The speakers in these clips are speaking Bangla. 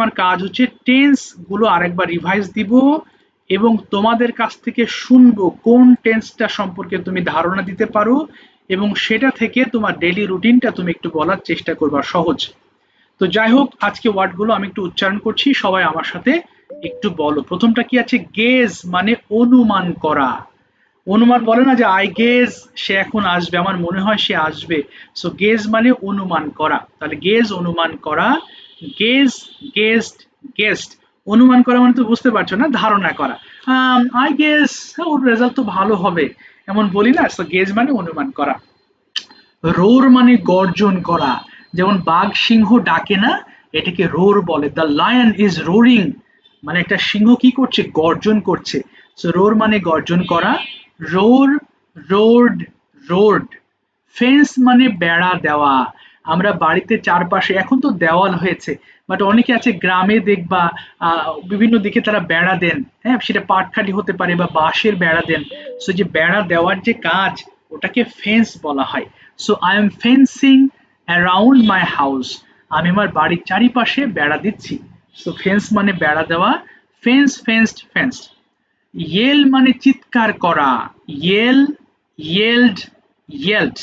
আমার কাজ হচ্ছে টেন্স গুলো আরেকবার রিভাইজ দিব এবং তোমাদের কাছ থেকে শুনবো কোন টেন্সটা সম্পর্কে তুমি ধারণা দিতে পারো এবং সেটা থেকে তোমার ডেইলি রুটিনটা তুমি একটু বলার চেষ্টা করবা সহজ। তো যাই হোক, আজকে ওয়ার্ডগুলো আমি একটু উচ্চারণ করছি, সবাই আমার সাথে একটু বলো। প্রথমটা কি আছে? গেজ মানে অনুমান করা। অনুমান বলে না যে আই গেজ সে এখন আসবে, আমার মনে হয় সে আসবে। সো গেজ মানে অনুমান করা, তাহলে গেজ অনুমান করা, গেজ গেস্ট গেস্ট। অনুমান করা মানে তো বুঝতে পারছো না, ধারণা করা। আই গেস ওর রেজাল্ট তো ভালো হবে, এমন বলি না। সো গেজ মানে অনুমান করা। রোর মানে গর্জন করা, যেমন বাঘ সিংহ ডাকে না, এটাকে রোর বলে। দ্য লায়ন ইজ রোরিং, মানে একটা সিংহ কি করছে? গর্জন করছে। সো রোর মানে গর্জন করা। রোর, রোড, রোড। ফেন্স মানে বেড়া দেওয়া। আমরা বাড়িতে চারপাশে, এখন তো দেওয়াল হয়েছে, বাট অনেকে আছে গ্রামে দেখবা বিভিন্ন দিকে তারা বেড়া দেন, হ্যাঁ, সেটা পাটকাঠি হতে পারে বা বাঁশের বেড়া দেন। সো যে বেড়া দেওয়ার যে কাজ, ওটাকে ফেন্স বলা হয়। So I am fencing around my house, আমি আমার বাড়ির চারিপাশে বেড়া দিচ্ছি। সো ফেন্স মানে বেড়া দেওয়া। ফেন্স, ফেন্সড, ফেন্সড। ইয়েল মানে চিৎকার করা। ইয়েল, ইয়েলড, ইয়েলড।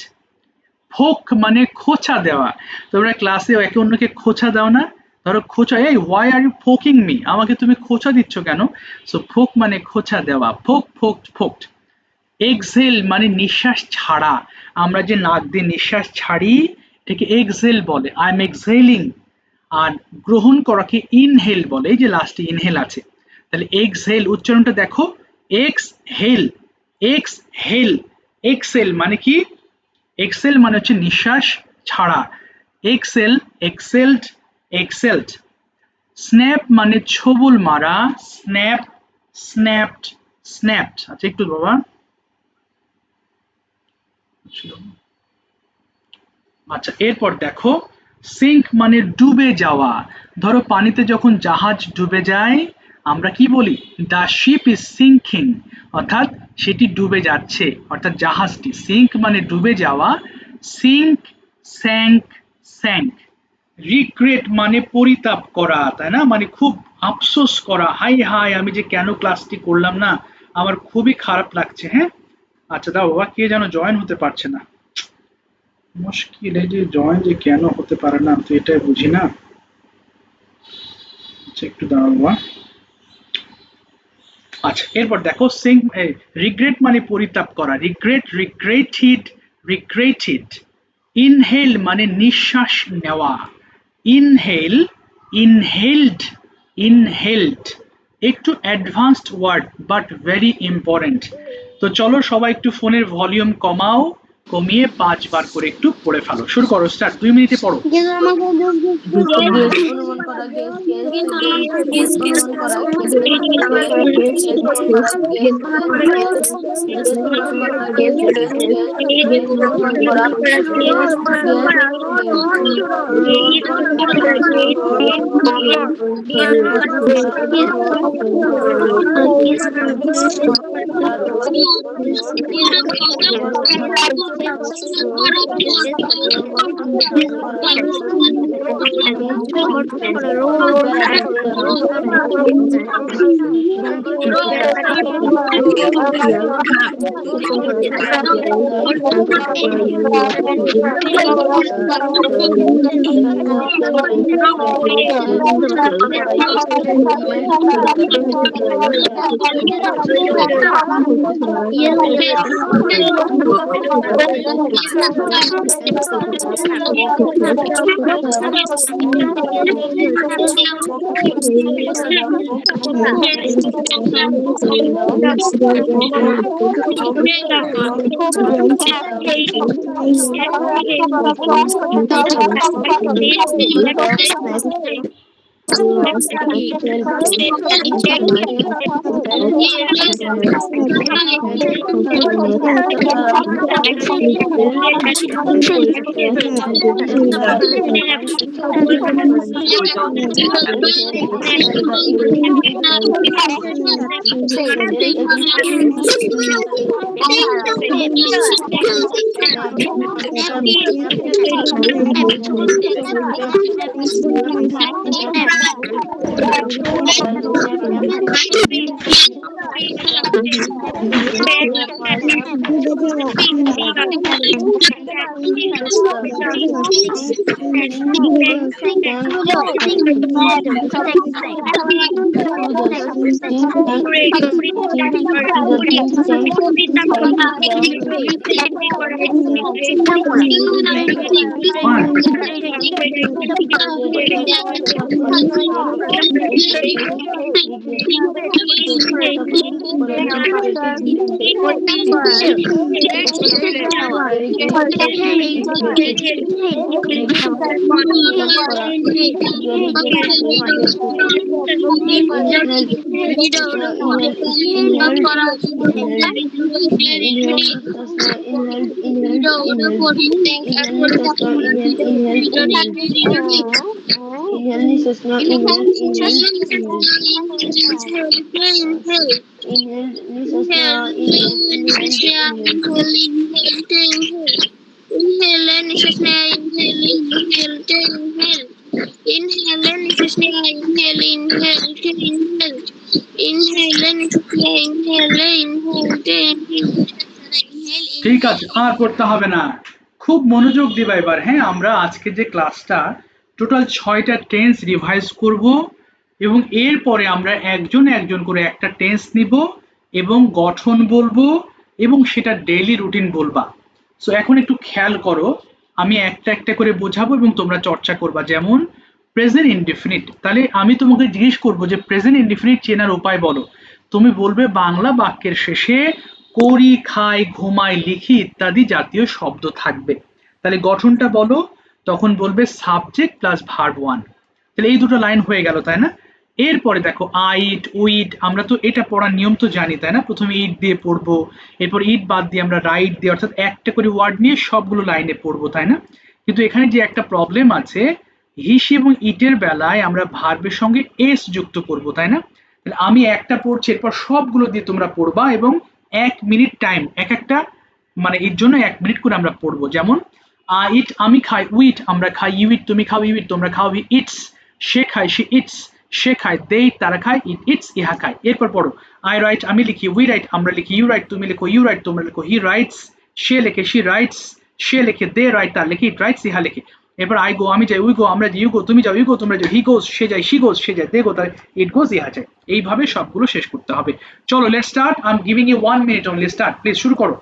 পোক মানে খোঁচা দেওয়া। তোমরা ক্লাসে একে অন্যকে খোঁচা দাও না? ধরো খোঁচা, এই why are you poking me, আমাকে তুমি খোঁচা দিচ্ছ কেন? সো পোক মানে খোঁচা দেওয়া। পোক, পোকড, পোকড। এক্সহেল মানে নিঃশ্বাস ছাড়া। আমরা যে নাক দিয়ে নিঃশ্বাস ছাড়ি এটাকে এক্সহেল বলে। I am এক্সহেলিং। আর গ্রহণ করাকে ইনহেল বলে, এই যে লাস্টে ইনহেল আছে। তাহলে এক্সহেল উচ্চারণটা দেখো, এক্স হেল, এক্স হেল। এক্সেল মানে কি? এক্সেল মানে হচ্ছে নিঃশ্বাস ছাড়া। এক্সেল, এক্সেলড, এক্সেলড। স্ন্যাপ মানে ছবল মারা। Snap, snapped, snapped. আচ্ছা একটু বাবা, আচ্ছা এরপর দেখো, সিঙ্ক মানে ডুবে যাওয়া। ধরো পানিতে যখন জাহাজ ডুবে যায় আমরা কি বলি? দ্য শিপ ইজ সিঙ্কিং, অর্থাৎ সেটি ডুবে যাচ্ছে, অর্থাৎ জাহাজটি। সিঙ্ক মানে ডুবে যাওয়া। Sync, sank, sank. রিগ্রেট মানে পরিতাপ করা, তাই না? মানে খুব আফসোস করা, হাই হাই আমি যে কেন ক্লাসটি করলাম না, আমার খুবই খারাপ লাগছে। হ্যাঁ, আচ্ছা দাও বাবা, কে যেন জয়েন হতে পারছে না, মুশকিল। এই যে জয়েন যে কেন হতে পারে না, তো এটাই বুঝি না। আচ্ছা একটু দাঁড়াও বাবা। আচ্ছা এরপর দেখো, সিং, রিগ্রেট মানে পরিতাপ করা। Regret, regretted, regretted. ইনহেল মানে নিঃশ্বাস নেওয়া। Inhale, inhaled, inhaled. একটু advanced word but very important. তো চলো সবাই একটু ফোনের ভলিউম কমাও, কমিয়ে 5 বার করে একটু পড়ে ফেলো। শুরু করো, স্টার্ট। 2 মিনিটে পড়ো। অনুমান করা, গেস, গেস, গেস, অনুমান করা, গেস, গেস, অনুমান করা, গেস, গেস, অনুমান করা, ঠিক আছে, আর করতে হবে না। খুব মনোযোগ দিবা এবার। হ্যাঁ, আমরা আজকে যে ক্লাসটা টোটাল 6টা টেন্স রিভাইজ করব এবং এরপরে আমরা একজন একজন করে একটা টেন্স নিব এবং গঠন বলবো এবং সেটা ডেইলি রুটিন বলবা। সো এখন একটু খেয়াল করো, আমি একটা একটা করে বোঝাবো এবং তোমরা চর্চা করবা। যেমন প্রেজেন্ট ইনডিফিনিট, তাহলে আমি তোমাকে জিজ্ঞেস করবো যে প্রেজেন্ট ইনডিফিনিট চেনার উপায় বলো। তুমি বলবে বাংলা বাক্যের শেষে করি, খাই, ঘুমাই, লিখি ইত্যাদি জাতীয় শব্দ থাকবে। তাহলে গঠনটা বলো, তখন বলবে সাবজেক্ট প্লাস ভার্ব ওয়ান। তাহলে এই দুটো লাইন হয়ে গেল, তাই না? এরপরে দেখো আইট, উইট, আমরা তো এটা পড়ার নিয়ম তো জানি, তাই না? প্রথমে ইট দিয়ে পড়বো, এরপর ইট বাদ দিয়ে আমরা রাইট দিয়ে, অর্থাৎ একটা করে ওয়ার্ড নিয়ে সবগুলো লাইনে পড়বো, তাই না? কিন্তু এখানে যে একটা প্রবলেম আছে, হিস এবং ইটের বেলায় আমরা ভার্বের সঙ্গে এস যুক্ত করব, তাই না? তাহলে আমি একটা পড়ছি, এরপর সবগুলো দিয়ে তোমরা পড়বা এবং 1 মিনিট টাইম, এক একটা মানে এর জন্য 1 মিনিট করে আমরা পড়বো। যেমন ইট আমি খাই, উইট আমরা খাই, ইউ ইট তুমি খাও, ইউ ইট তোমরা খাও, ইটস সে খায়, সে ইটস সে খায়, দে তারা খায়, ইট ইটস ইহা খায়। এরপর পড়ো আই রাইট আমি লিখি, উই রাইট আমরা লিখি, ইউ রাইট তুমি লেখো, ইউ রাইট তোমরা লেখো, হি রাইটস সে লেখে, শি রাইটস সে লেখে, দে রাইট তার লেখে, ইট রাইটস ইহা লেখে। এবার আই গো আমি যাই, উই গো আমরা যাই, ইউ গো তুমি যাও, ইউ গো তোমরা যাও, হি গোজ সে যায়, শি গোজ সে যায়, দে গো তার, ইট গোজ ইহা যায়। এইভাবে সবগুলো শেষ করতে হবে। চলো let's start, I am giving you 1 minute only, start please, শুরু করো।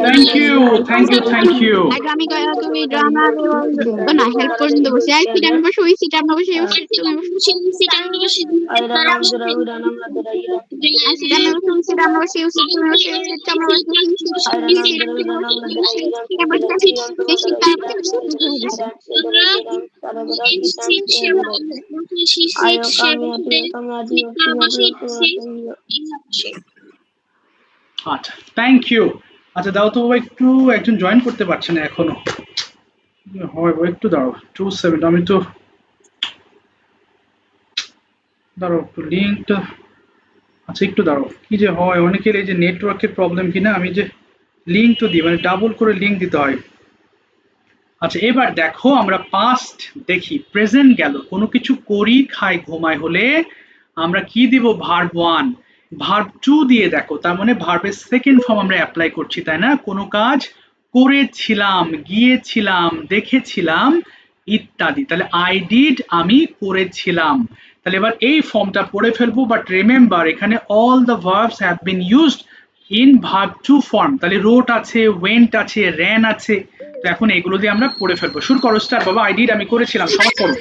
Thank you, thank you, thank you. আমি তুমি ড্রামা না হেল্প করে দিতে বসে আই সিট আমি বসে ওই সিট আমরা বসে আচ্ছা, থ্যাংক ইউ। আচ্ছা দাও তো বাবা, একটু একজন জয়েন করতে পারছে না এখনো। হয় বাবা, একটু দাঁড়াও, 27 আমি তো, দাঁড়াও একটু লিঙ্কটা, আচ্ছা একটু দাঁড়াও, কি যে হয় অনেকের এই যে নেটওয়ার্কের প্রবলেম কিনা, আমি যে লিঙ্ক তো দিই মানে ডাবল করে লিঙ্ক দিতে হয়। আচ্ছা এবার দেখো আমরা পাস্ট দেখি, প্রেজেন্ট গেল, কোনো কিছু করি খাই ঘুমাই হলে আমরা কি দিব, ভার্ব ওয়ান। ভার্ব টু দিয়ে দেখো, তার মানে ভার্বের সেকেন্ড ফর্ম আমরা অ্যাপ্লাই করছি, তাই না? কোনো কাজ করেছিলাম, গিয়েছিলাম, দেখেছিলাম ইত্যাদি। তাহলে আই ডিড, আমি করেছিলাম। তাহলে এবার এই ফর্মটা পড়ে ফেলবো, বাট রিমেম্বার এখানে all the verbs have been used in verb two form. তাহলে রোট আছে, ওয়েন্ট আছে, র্যান আছে। তো এখন এগুলো দিয়ে আমরা পড়ে ফেলবো। শুরু করো, স্টার্ট বাবা। আই ডিড, আমি করেছিলাম, সবাই করো।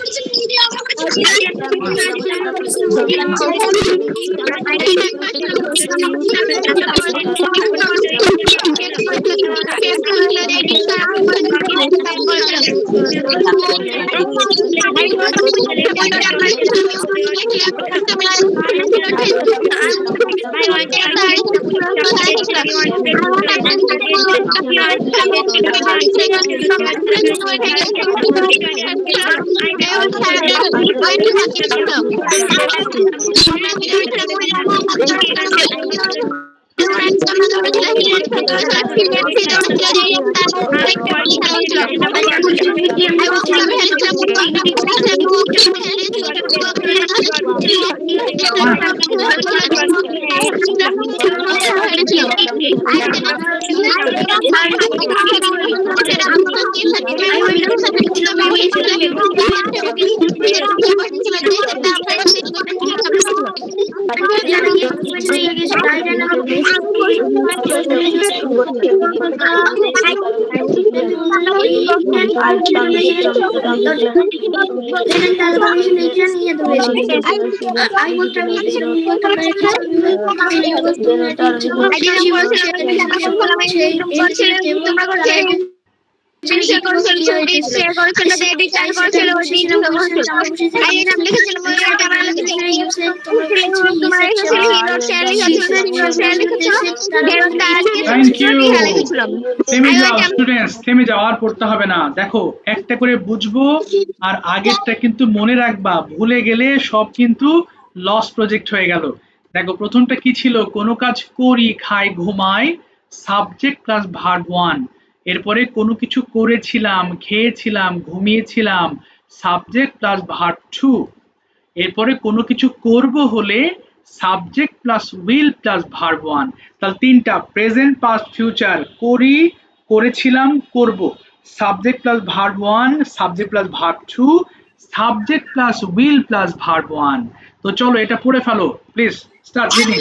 Thank you. থেমে যাও স্টুডেন্টস, থেমে যাও, আর পড়তে হবে না। দেখো একটা করে বুঝবো আর আগেরটা কিন্তু মনে রাখবা, ভুলে গেলে সব কিন্তু লস প্রজেক্ট হয়ে গেল। দেখো প্রথমটা কি ছিল, কোনো কাজ করি খাই ঘুমাই, সাবজেক্ট প্লাস ভার্ব ওয়ান। এরপরে কোনো কিছু করেছিলাম, খেয়েছিলাম, ঘুমিয়েছিলাম, সাবজেক্ট প্লাস ভার্ব টু। এরপরে কোনো কিছু করব হলে subject plus will plus verb one. তাহলে তিনটা, প্রেজেন্ট পাস্ট ফিউচার, করি, করেছিলাম, করব, subject plus verb one, subject plus verb two, subject plus will plus verb one. তো চলো এটা পড়ে ফেলো please, start reading.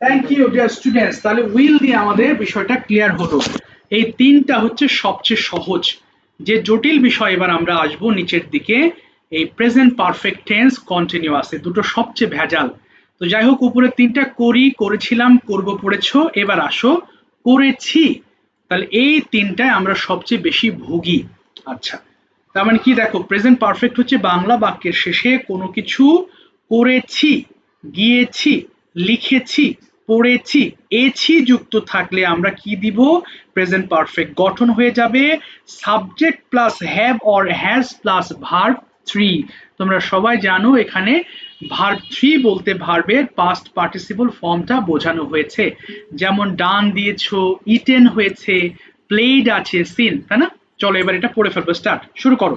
Thank you dear students. তাহলে উইল দিয়ে আমাদের বিষয়টা ক্লিয়ার হলো। এই তিনটা হচ্ছে সবচেয়ে সহজ, যে জটিল বিষয় এবার আমরা আসবো নিচের দিকে, এই প্রেজেন্ট পারফেক্ট টেন্স কন্টিনিউয়াস, দুটো সবচেয়ে ভেজাল। তো যাই হোক, উপরে তিনটা করি, করেছিলাম, করব পড়েছো, এবার আসো করেছি। তাহলে এই তিনটায় আমরা সবচেয়ে বেশি ভুগি। আচ্ছা, তার মানে কি, দেখো প্রেজেন্ট পারফেক্ট হচ্ছে বাংলা বাক্যের শেষে কোনো কিছু করেছি, গিয়েছি, লিখেছি, পড়েছি, এছি যুক্ত থাকলে আমরা কি দিব, প্রেজেন্ট পারফেক্ট গঠন হয়ে যাবে subject plus have or has plus verb 3। তোমরা সবাই জানো এখানে ভার্ব 3 বলতে ভার্বের পাস্ট পার্টিসিপল ফর্মটা বোঝানো হয়েছে, যেমন ডান দিয়েছো, ইটেন হয়েছে, প্লেড আছে, সিন, তাই না? চলো এবার এটা পড়ে ফেলবো, স্টার্ট, শুরু করো।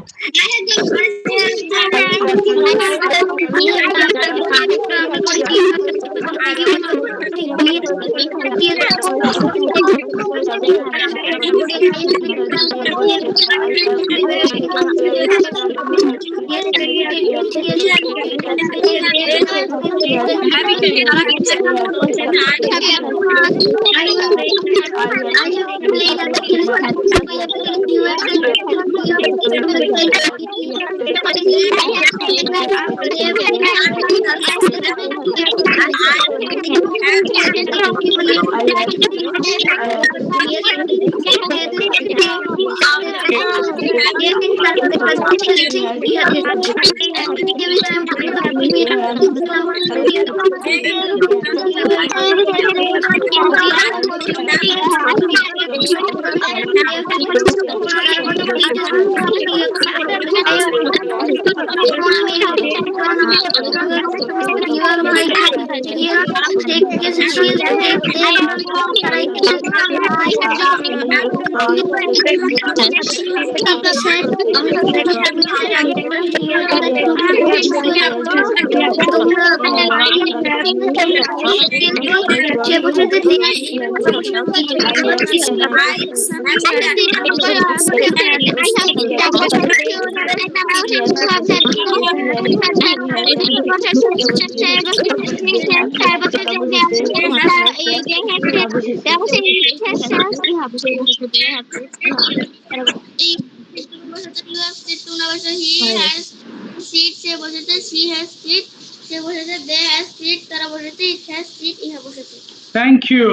Thank you.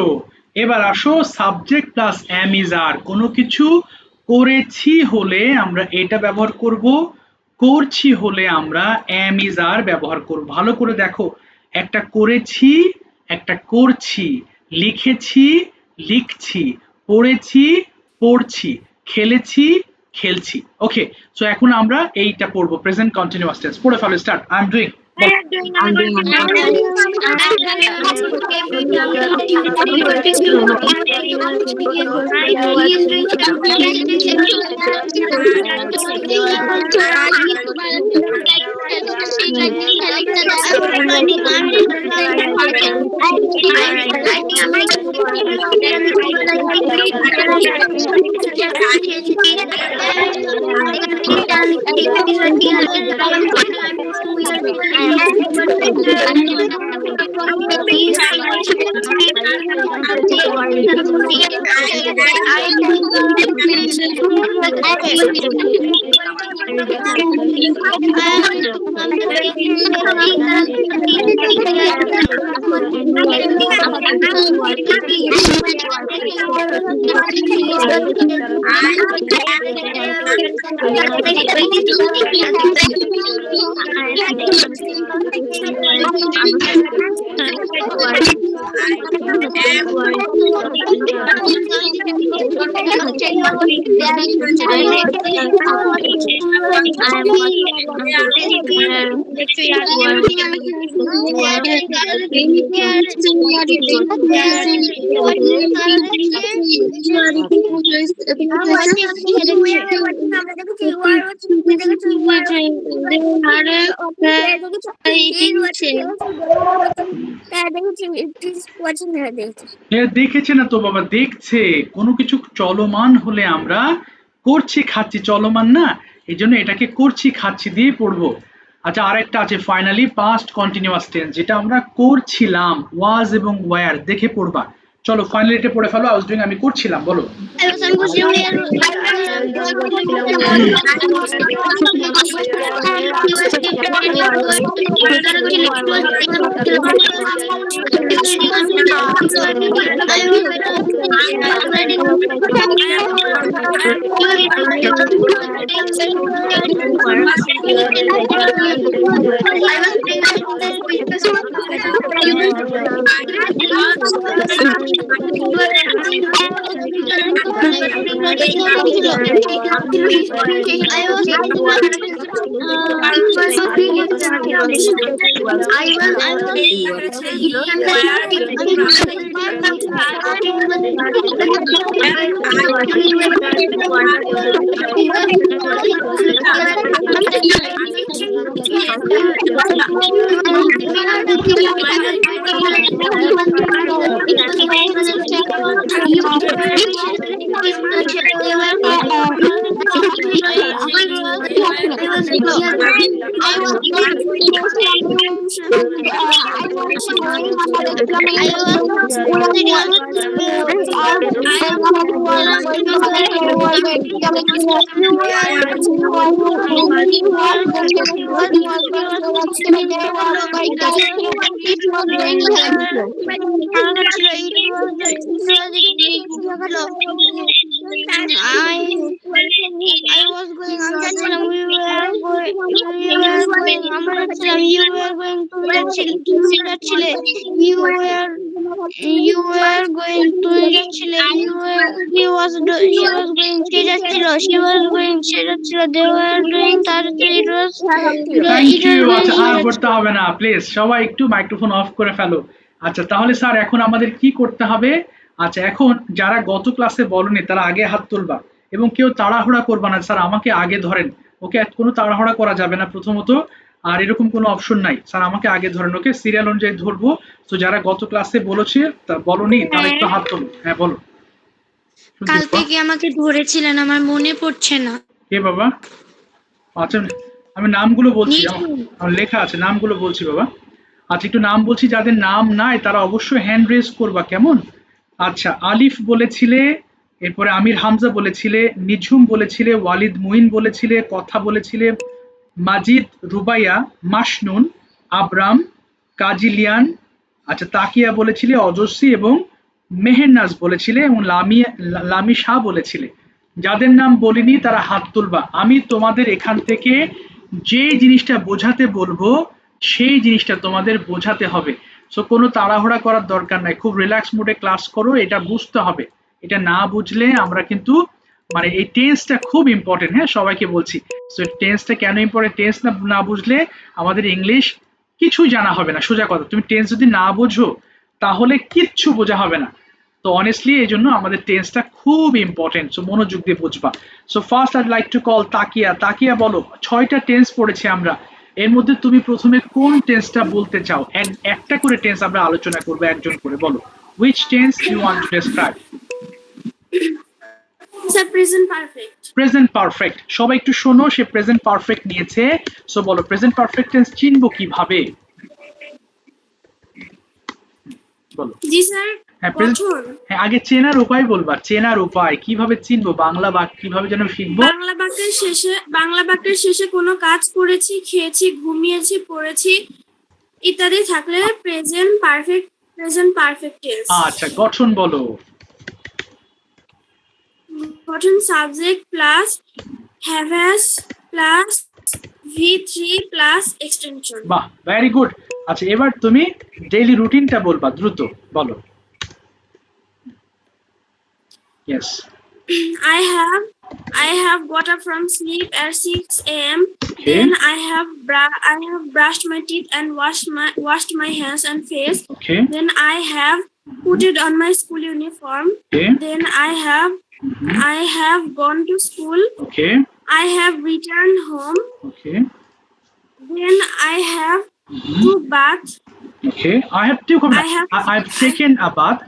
এবার আসো subject plus am is are, কোনো কিছু করেছি হলে আমরা এটা ব্যবহার করব, করছি হলে আমরা এম ইজ আর ব্যবহার করব। ভালো করে দেখো, একটা করেছি, একটা করছি, লিখেছি, লিখছি, পড়েছি, পড়ছি, খেলেছি, খেলছি। ওকে, সো এখন আমরা এইটা পড়বো, প্রেজেন্ট কন্টিনিউয়াস টেন্স। পড়ে ফেলো, স্টার্ট। I am doing. দেখেছে না তো বাবা, দেখছে। কোনো কিছু চলমান হলে আমরা করছি খাচ্ছি, চলমান না, এই জন্য এটাকে করছি খাচ্ছি দিয়ে পড়বো। আচ্ছা, আরেকটা আছে ফাইনালি পাস্ট কন্টিনিউয়াস টেন্স, যেটা আমরা করছিলাম, ওয়াজ এবং ওয়্যার দেখে পড়বা। চলো ফাইনালি এটা পড়ে ফেলো। আই ওয়াজ ডুইং, আমি করছিলাম, বলো। Thank you. আচ্ছা আর করতে হবে না প্লিজ, সবাই একটু মাইক্রোফোন অফ করে ফেলো। আচ্ছা তাহলে স্যার এখন আমাদের কি করতে হবে? আচ্ছা এখন যারা গত ক্লাসে বলনি তারা আগে হাত তুলবা এবং কেউ তাড়াহুড়া করবা না, স্যার আমাকে আগে ধরেন। ওকে, কোনো তাড়াহুড়া করা যাবে না প্রথমত, আর এরকম কোনো অপশন নাই, স্যার আমাকে আগে ধরেন। ওকে, সিরিয়াল অনুযায়ী ধরবো। তো যারা গত ক্লাসে বলেছে বলনি তারা একটু হাত তোলো। হ্যাঁ বলো। কালকে কি আমাকে ধরেছিলেন আমার মনে পড়ছে না। কে বাবা? আচ্ছা আমি নামগুলো বলছি, আমার লেখা আছে, নামগুলো বলছি বাবা। আচ্ছা একটু নাম বলছি, যাদের নাম নাই তারা অবশ্যই হ্যান্ড রেজ করবা, কেমন? আচ্ছা আলিফ বলেছিলে, এরপরে আমির হামজা বলেছিলে, নিঝুম বলেছিলে, ওয়ালিদ মুইন বলেছিলে, কথা বলেছিলে, মাজিদ, রুবাইয়া, মাসনুন, আবরাম, কাজিলিয়ান, আচ্ছা তাকিয়া বলেছিলে, অজস্রী এবং মেহেরনাজ বলেছিলে এবং লামি শাহ বলেছিলে। যাদের নাম বলিনি তারা হাত তুলবা। আমি তোমাদের এখান থেকে যে জিনিসটা বোঝাতে বলবো সেই জিনিসটা তোমাদের বোঝাতে হবে। সো কোনো তাড়াহুড়া করার দরকার নাই, খুব রিল্যাক্স মুডে ক্লাস করো, এটা বুঝতে হবে। এটা না বুঝলে আমরা কিন্তু মানে এই টেন্সটা খুব ইম্পর্টেন্ট, হ্যাঁ সবাইকে বলছি। সো টেন্সটা কেন ইম্পর্টেন্ট, টেন্স না বুঝলে আমাদের ইংলিশ কিছুই জানা হবে না। সোজা কথা, তুমি টেন্স যদি না বোঝো তাহলে কিচ্ছু বোঝা হবে না। তো অনেস্টলি এই জন্য আমাদের টেন্সটা খুব ইম্পর্টেন্ট, সো মনোযোগ দিয়ে বুঝবা। So first I'd like to call Takia. Takia বলো, 6টা টেন্স পড়েছি আমরা, এর মধ্যে তুমি প্রথমে কোন টেন্সটা বলতে চাও? একটা করে টেন্স আমরা আলোচনা করবো একজন করে, বলো which tense you want to describe? Present perfect. Present perfect, সবাই একটু শোনো, সে প্রেজেন্ট পারফেক্ট নিয়েছে। সো বলো প্রেজেন্ট পারফেক্ট টেন্স চিনবো কিভাবে? বলো। জি স্যার। হ্যাঁ হ্যাঁ আগে চেনার উপায় বলবা, চেনার উপায় কিভাবে চিনবো, বাংলা বাক্য কিভাবে যেন শিখবো। বাংলা বাক্যের শেষে কোনো কাজ করেছি, খেয়েছি, ঘুমিয়েছি, পড়েছি ইত্যাদি থাকলে প্রেজেন্ট পারফেক্ট টেন্স। আচ্ছা গঠন বলো। গঠন subject plus have has plus V3 plus extension. বাহ, ভেরি গুড। আচ্ছা এবার তুমি ডেইলি রুটিনটা বলবা, দ্রুত বলো। Yes. I have got up from sleep at 6 a.m. Okay. Then I have brushed my teeth and washed my hands and face. Okay. Then I have put it on my school uniform. Okay. Then I have gone to school. Okay. I have returned home. Okay. Then I have took bath. Okay. I've taken a bath.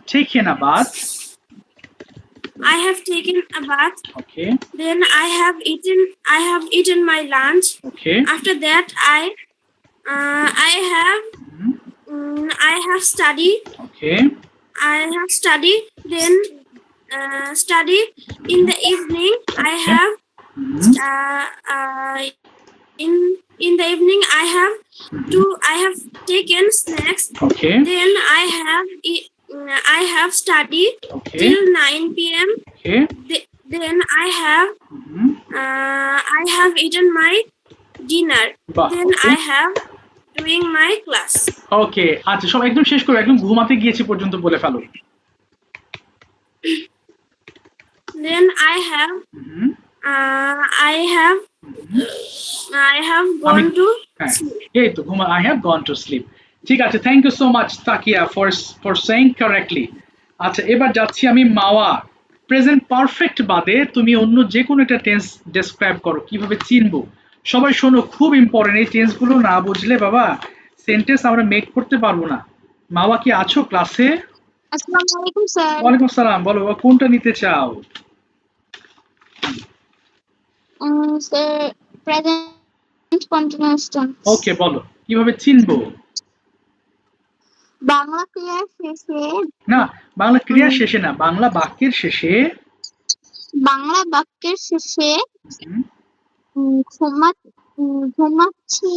I have taken a bath. Okay. Then I have eaten my lunch. Okay. After that I have studied. Okay. I have studied. Then study in the evening. I have In the evening I have taken snacks. Okay. Then I have studied Okay. till 9 p.m. Okay. Then I have eaten my dinner. বাহ, Then okay. I have doing my class. ওকে, আচ্ছা সব একদম শেষ করো, একদম ঘুমাতে গিয়েছি পর্যন্ত বলে ফেলো। Then I have gone to হ্যাঁ, sleep. এই তো ঘুমা, I have gone to sleep। ঠিক আছে, thank you so much Takia for saying correctly. আচ্ছা এবার যাচ্ছি আমি মাওয়া। প্রেজেন্ট পারফেক্ট বাদে তুমি অন্য যে কোনো একটা টেন্স ডেসক্রাইব করো, কিভাবে চিনবো। সবাই শোনো, খুব ইম্পর্টেন্ট, এই টেন্সগুলো না বুঝলে বাবা সেন্টেন্স আমরা মেক করতে পারবো না। মাওয়া কি আছো ক্লাসে? আসসালামু আলাইকুম স্যার। ওয়ালাইকুম সালাম, বলো কোনটা নিতে চাও? Sir present continuous tense. Okay, বলো কিভাবে চিনবো। বাংলা ক্রিয়ার শেষে, না, বাংলা ক্রিয়ার শেষে না, বাংলা বাক্যের শেষে। বাংলা বাক্যের শেষে হুম, ঘুমাচ্ছি,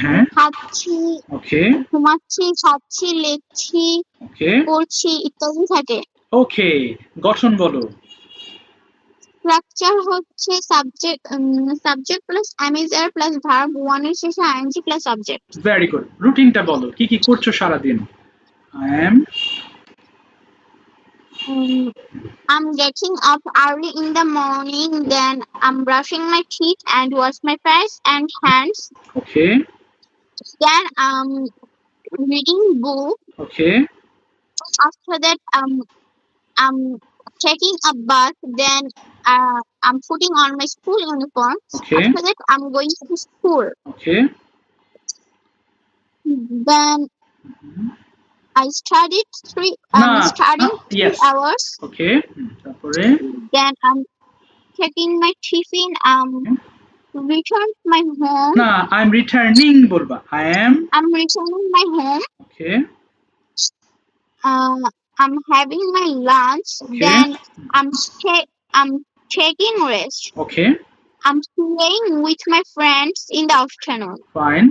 হ্যাঁ, খাচ্ছি, ওকে ঘুমাচ্ছি, খাচ্ছি, লেখছি, ওকে পড়ছি ইত্যাদি থাকে। ওকে, গঠন বলো। স্ট্রাকচার হচ্ছে subject plus am is are plus verb, one এর শেষে ING plus subject. Very good. রুটিনটা বলো, কি কি করছো সারাদিন। I am I'm getting up early in the morning, then I'm brushing my teeth and wash my face and hands, okay then I'm reading book, okay after that I'm taking a bath, then I'm putting on my school uniform, Okay. after that I'm going to school, okay then I studied না, studying yes, 3 hours, ওকে, তারপরে then I'm taking my tiffin, return to my home, না, আই এম রিটার্নিং বলবা, I'm returning my home, okay I'm having my lunch, Okay. then I'm taking rest, okay I'm playing with my friends in the afternoon, fine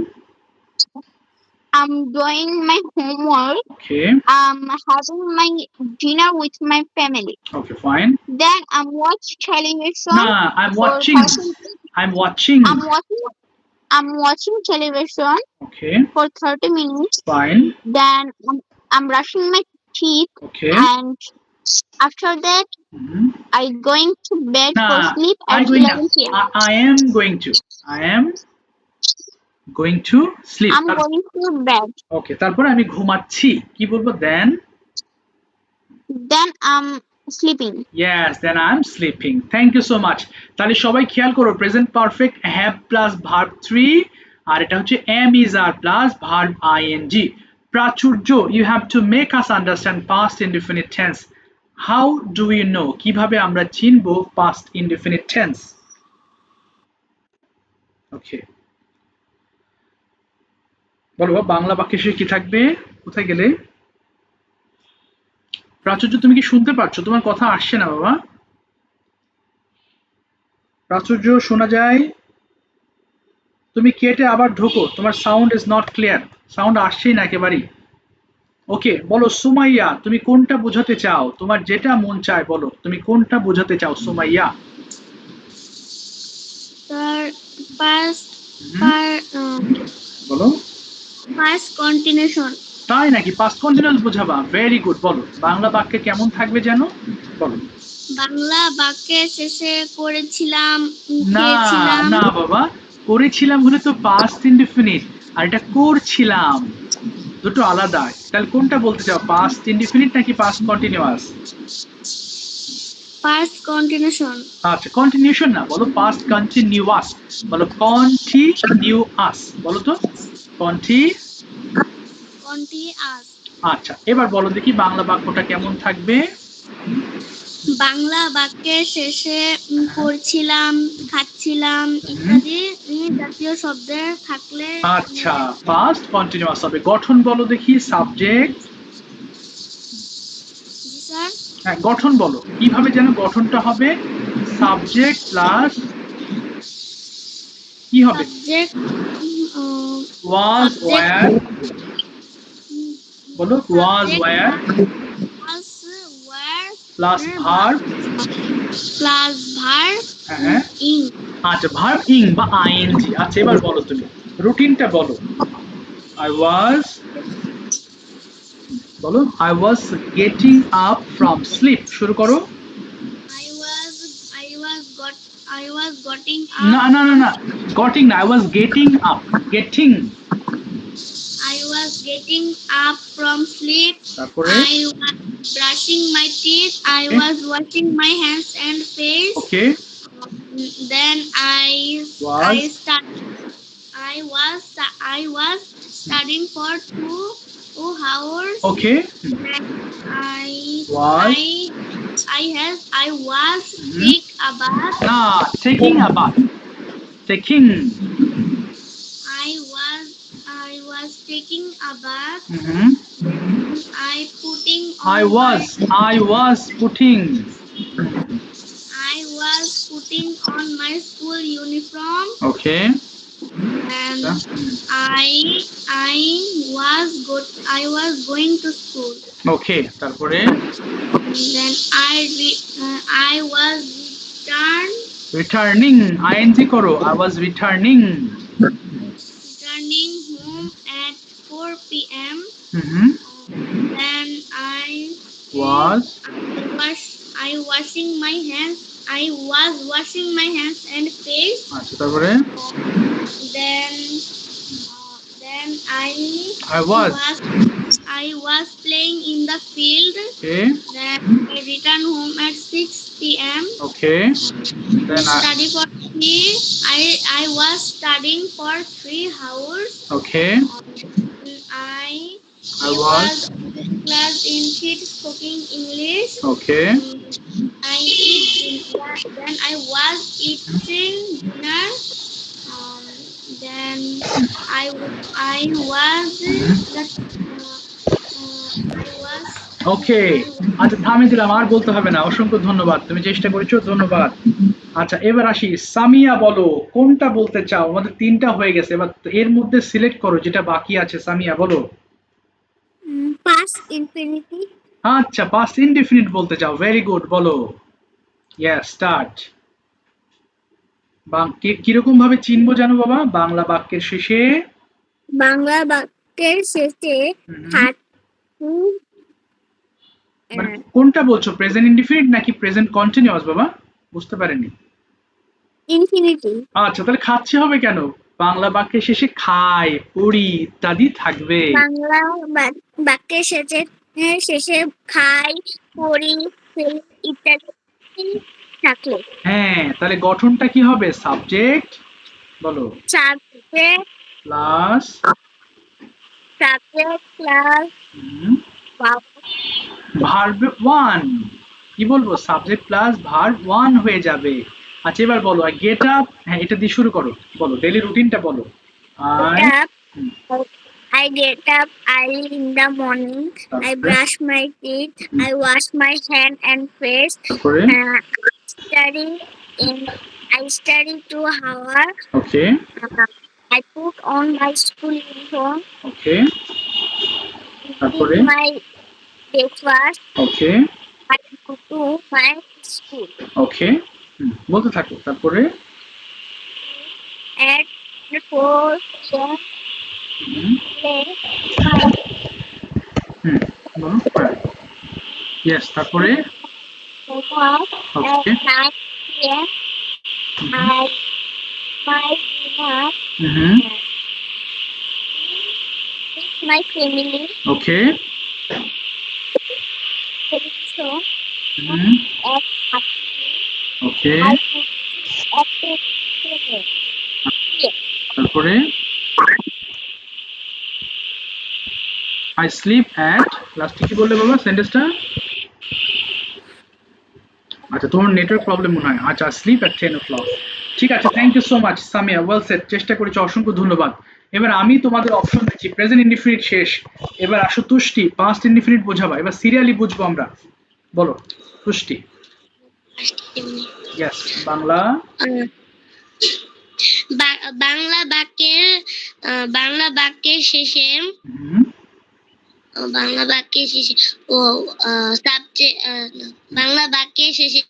I'm doing my homework, okay I'm having my dinner with my family, okay fine then I'm watching television. না, I am for watching 30 I'm watching television okay for 30 minutes, fine then I'm brushing my teeth, okay and after that I going to bed না, for sleep I at going 11 p.m. I am going to sleep। I'm going to bed, ওকে, তারপরে আমি ঘুমাচ্ছি, কি বলবো দেন? then I'm sleeping. Yes, then I'm sleeping. Thank you so much. তাহলে সবাই খেয়াল করো, present perfect have plus verb 3 আর এটা হচ্ছে am is are plus verb ing। প্রাচুর্য, you have to make us understand past indefinite tense. How do we know, কিভাবে আমরা চিনবো past indefinite tense? ওকে, বলো বাংলা বাক্যে শেষে কি থাকবে, কোথায় গেলে? প্রাচুর্য তুমি কি শুনতে পাচ্ছ? তোমার কথা আসছে না বাবা। প্রাচুর্য শোনা যায়? তুমি কেটে আবার ঢোকো, তোমার sound is not clear, sound আসছেই না একেবারেই। ওকে, বলো সুমাইয়া, তুমি কোনটা বোঝাতে চাও? তোমার যেটা মন চায় বলো, তুমি কোনটা বোঝাতে চাও সুমাইয়া? Sir, past বলো। continuation. তাই নাকি? পাস্ট কন্টিনিউয়াস বোঝাবা, ভেরি গুড। বলো বাংলা বাক্যে কেমন থাকবে যেন, বলো। বাংলা বাক্যের শেষে করেছিলাম, না খেয়েছিলাম। না বাবা, করেছিলাম হলে তো পাস্ট ইনডিফিনিট, আর এটা করছিলাম, দুটো আলাদা। তাহলে কোনটা বলতে চাও, পাস্ট ইনডিফিনিট নাকি পাস্ট কন্টিনিউয়াস? Past continuation. আচ্ছা, কন্টিনিউশন না, বলো পাস্ট কন্টিনিউয়াস, বলো কন্টিনিউয়াস, বলো তো Continuous. আচ্ছা এবার বলো দেখি বাংলা বাক্যটা কেমন থাকবে। বাংলা বাক্যের শেষে করছিলাম, খাচ্ছিলাম ইত্যাদি জাতীয় শব্দ থাকলে আচ্ছা, পাস্ট কন্টিনিউয়াস হবে। গঠন বলো দেখি, সাবজেক্ট। জি স্যার, হ্যাঁ, গঠন বলো কিভাবে যেন গঠনটা হবে, সাবজেক্ট প্লাস কি হবে? Subject. Was Subject. ওয়্যার, বলো was Subject were was were plus verb, plus verb হ্যাঁ in. আচ্ছা ভার্ব ইং বা আইএনজি। আচ্ছা এবার বলো তুমি রুটিনটা বলো। আই ওয়াজ, বলো I was getting up from sleep, শুরু করো। I was getting না up. না না না, গটিং না, I was getting up, getting, I was getting up from sleep. তারপরে I was brushing my teeth. I Okay. was washing my hands and face. Okay Then Was. I was studying for 2 hours. Okay Then Was. I was sick about. না, taking a bath, taking, I was taking a bath. I putting on I was putting, I was putting on my school uniform, okay and I was going to school. Okay তারপরে Then I was returning, ING করো, I was returning, returning home at 4 p.m. Then I was washing my hands. I was washing my hands and face. আচ্ছা তারপরে Then I was playing in the field. Okay Then I returned home at 6 p.m. Okay then Study for 3. I was studying for 3 hours. Okay I was in class in kids cooking English. Okay Then I was eating dinner. Then I was ওকে আচ্ছা থামিয়ে দিলাম, আর বলতে হবে না, অসংখ্য ধন্যবাদ, তুমি চেষ্টা করেছো, ধন্যবাদ। আচ্ছা এবার আসি, সামিয়া বলো কোনটা বলতে চাও? আমাদের 3টা হয়ে গেছে, এবার এর মধ্যে সিলেক্ট করো যেটা বাকি আছে। সামিয়া বলো। Past infinity. আচ্ছা পাস্ট ইনডিফিনিট বলতে চাও, ভেরি গুড, বলো। Yes start. কিরকম ভাবে চিনবো জানো বাবা? বাংলা বাক্যের শেষে, বাংলা বাক্যের শেষে ধাতু মানে কোনটা বলছো, প্রেজেন্ট ইনডিফিনিট নাকি প্রেজেন্ট কন্টিনিউয়াস বাবা? বুঝতে পারিনি। ইনফিনিটি। আচ্ছা তাহলে খাচ্ছে হবে কেন? বাংলা বাক্যের শেষে খাই, পড়ি ইত্যাদি থাকবে। বাংলা বাক্যের শেষে খাই, পড়ি, ফেলি ইত্যাদি থাকলে হ্যাঁ তাহলে গঠনটা কি হবে? সাবজেক্ট, বলো, সাবজেক্ট প্লাস ভার্ব 1, কি বলবো, সাবজেক্ট প্লাস ভার্ব 1 হয়ে যাবে। আচ্ছা এবার বলো গেট আপ, হ্যাঁ এটা দিয়ে শুরু করো, বলো ডেইলি রুটিনটা বলো। I get up early in the morning. I brush my teeth. I wash my hand and face. তারপরে I study 2 hours. Okay I put on my school uniform. ওকে তারপরে Eat my breakfast. Okay I go to my school. ওকে বলতে থাকো। তারপরে At 4 p.m. বলো ইয়েস তারপরে At 9 p.m. I my dinner with my family. Okay So at okay I at 7. তারপরে আই স্লিপ অ্যাট, লাস্টে কি বললে বাবা সেন্টেন্সটা? আচ্ছা তোমার নেটওয়ার্ক প্রবলেম মনে হয়। আচ্ছা স্লিপ অ্যাট 10 o'clock। ঠিক আছে, thank you so much Samia, well set, চেষ্টা করেছো, অসংখ্য ধন্যবাদ। এবার আমি তোমাদের অপশন দিচ্ছি, প্রেজেন্ট ইনডিফিনিট শেষ, এবার আসো তুষ্টি, পাস্ট ইনডিফিনিট বোঝাবা। এবার সিরিয়ালি বুঝবো আমরা, বলো তুষ্টি। ইয়েস, বাংলা আহ, বাংলা বাক্যের শেষে হুম, বাংলা বাক্যের শেষে ও সাবজেক্ট বাংলা বাক্যের শেষে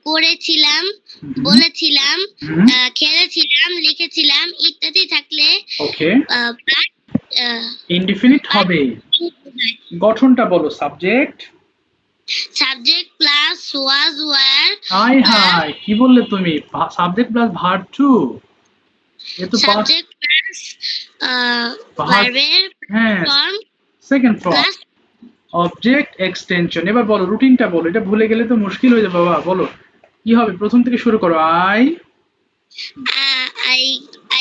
করেছিলাম, হুম, বলেছিলাম, হুম, খেলেছিলাম, লিখেছিলাম ইত্যাদি থাকলে ওকে, প্লাস ইনডিফিনিট হবে। গঠনটা বলো, subject subject plus was were হাই প্লাস হাই, কি বললে তুমি? সাবজেক্ট প্লাস ভার্ব টু, এ তো সাবজেক্ট প্লাস ভার্ব, ভার্বের হ্যাঁ, form second form, plus object extension. এবার বলো, রুটিনটা বলো, এটা ভুলে গেলে তো মুশকিল হয়ে যাবে বাবা। বলো কি হবে, প্রথম থেকে শুরু করো।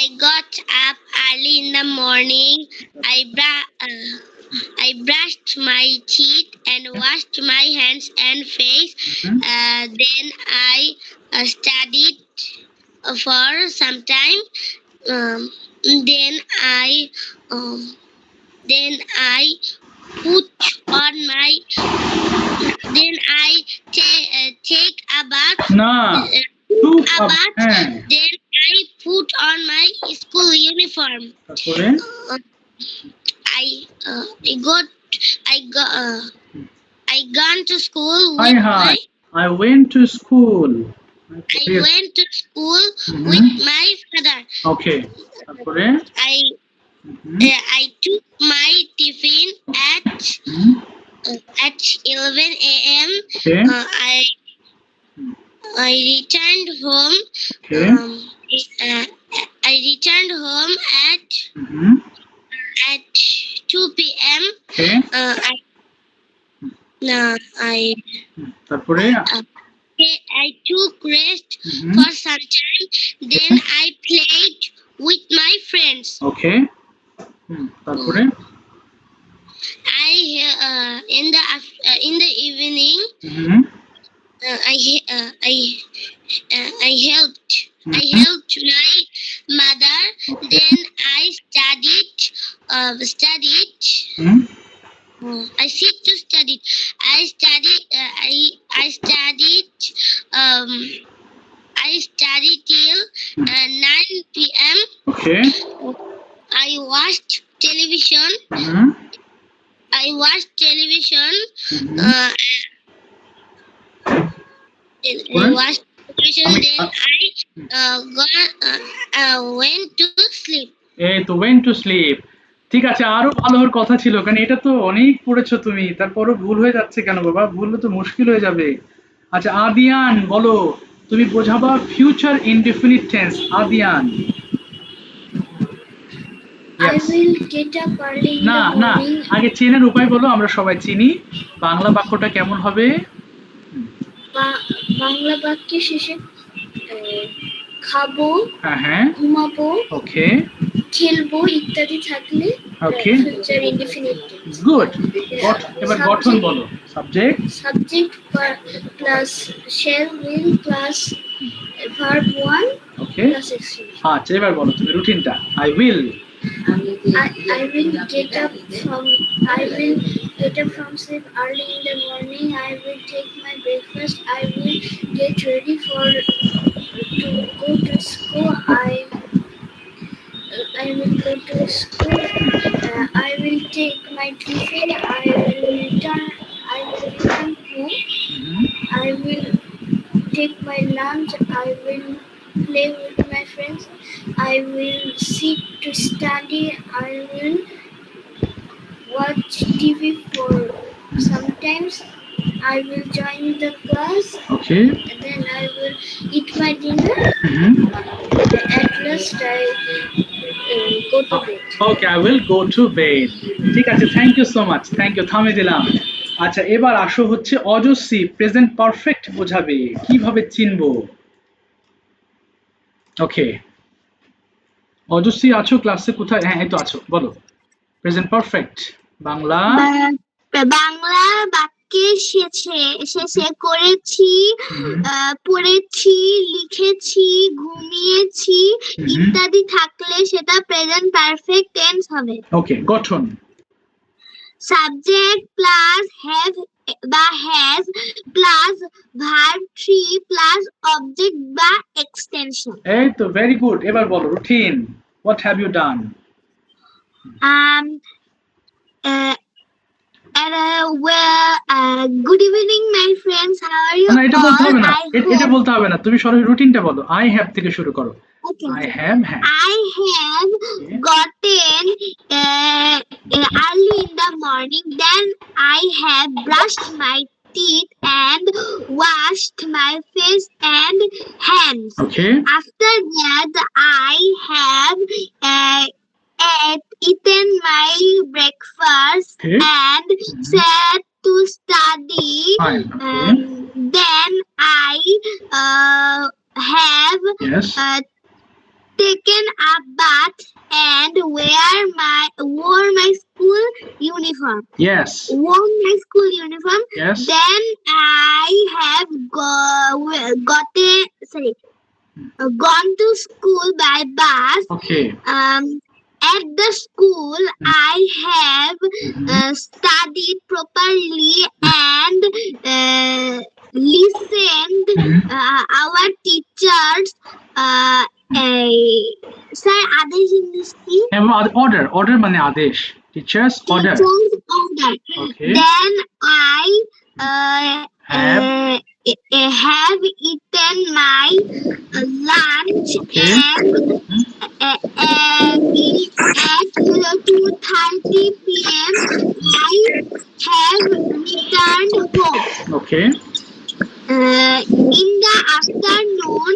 I got up early in the morning. I brushed my teeth and washed my hands and face. Hmm, Then I studied for some time. Um, then I um, then I put on my then I take a bath. না, Took a টু, bath. হ্যাঁ, Then I put on my school uniform. তারপরে I got I gone to school হাই with হাই, my I went to school. I went to school Mhm. with my father. Okay, তারপরে I took my tiffin at 11 a.m. Okay, I returned home. Okay, I returned home at 2 p.m. ওকে, তারপরে I took rest Mhm. for some time. Then I played with my friends. ওকে, তারপরে In the evening, hmm, I helped my mother. Then I studied. Hmm, I sit to study. I studied. I studied till 9 p.m. Okay, I watched television. Hmm, I watched television. Hmm, I watched television. Then I went to sleep. এই তো ওয়েন্ট টু স্লিপ। ঠিক আছে, আরো ভালো হওয়ার কথা ছিল, কারণ এটা তো অনেক পড়েছো তুমি, তারপরও ভুল হয়ে যাচ্ছে কেন বাবা? ভুল হলে তো মুশকিল হয়ে যাবে। আচ্ছা আদিয়ান, বলো, তুমি বোঝাবা future indefinite tense. Adiyan, I Yes. will get up early in না the না, morning. আগে চেনার উপায় বলো, আমরা সবাই চিনি। বাংলা বাক্যটা কেমন হবে? বাংলা বাক্যে শেষে খাবো, হ্যাঁ হ্যাঁ, ঘুমাবো, ওকে, খেলবো ইত্যাদি থাকলে Okay. Future indefinite good. এবার গঠন বলো, subject subject plus shall will plus verb 1 okay, plus action. আচ্ছা এবার বলো তুমি রুটিনটা। I will I will get up from sleep early in the morning. I will take my breakfast. I will get ready to go to school. I will go to school. I will take my tiffin. I will return home. I will take my lunch. I will play with my friends. I will sit to study. I will watch TV for sometimes. I will join the class. Okay, Then I will eat my dinner. At last I go to bed. Okay, I will go to bed. ঠিক আছে, thank you so much, thank you, থামিয়ে দিলাম। আচ্ছা এবার আসো হচ্ছে অজস্বী, প্রেজেন্ট পারফেক্ট বোঝাবে, কিভাবে চিনবো? ওকে, অজস্বী আছো ক্লাসে? কোথায়? হ্যাঁ এই তো আছো, বলো প্রেজেন্ট পারফেক্ট বাংলা। বাংলা বাক্যের শেষে করেছি, হুম, পড়েছি, লিখেছি, ঘুমিয়েছি ইত্যাদি থাকলে সেটা প্রেজেন্ট পারফেক্ট টেন্স হবে। ওকে, গঠন subject plus have has plus verb 3 plus object বা extension. এই তো very good. এবার বলো routine. What have you done? Um, good evening, my friends. How are you না এটা বলতে all? হবে না, I এটা hope. বলতে হবে না, তুমি সরাসরি রুটিনটা বলো। I have থেকে শুরু করো। Okay. I have had. I have gotten early in the morning. Then I have brushed my teeth and washed my face and hands. Okay. After that, I have eaten my breakfast Okay. and sat to study. Fine. Okay. Then I have Yes. taken a bath and wore my school uniform. Yes. Worn my school uniform. Yes. Then I have gone to school by bus. Okay. At the school, I have studied properly and listened our teachers. Sir, Adesh English ki? Order মানে আদেশ। Teachers order. Teachers order. Okay. Then I Have. have eaten my lunch Okay. and at 2:30 p.m. I have returned home. Okay. In the afternoon,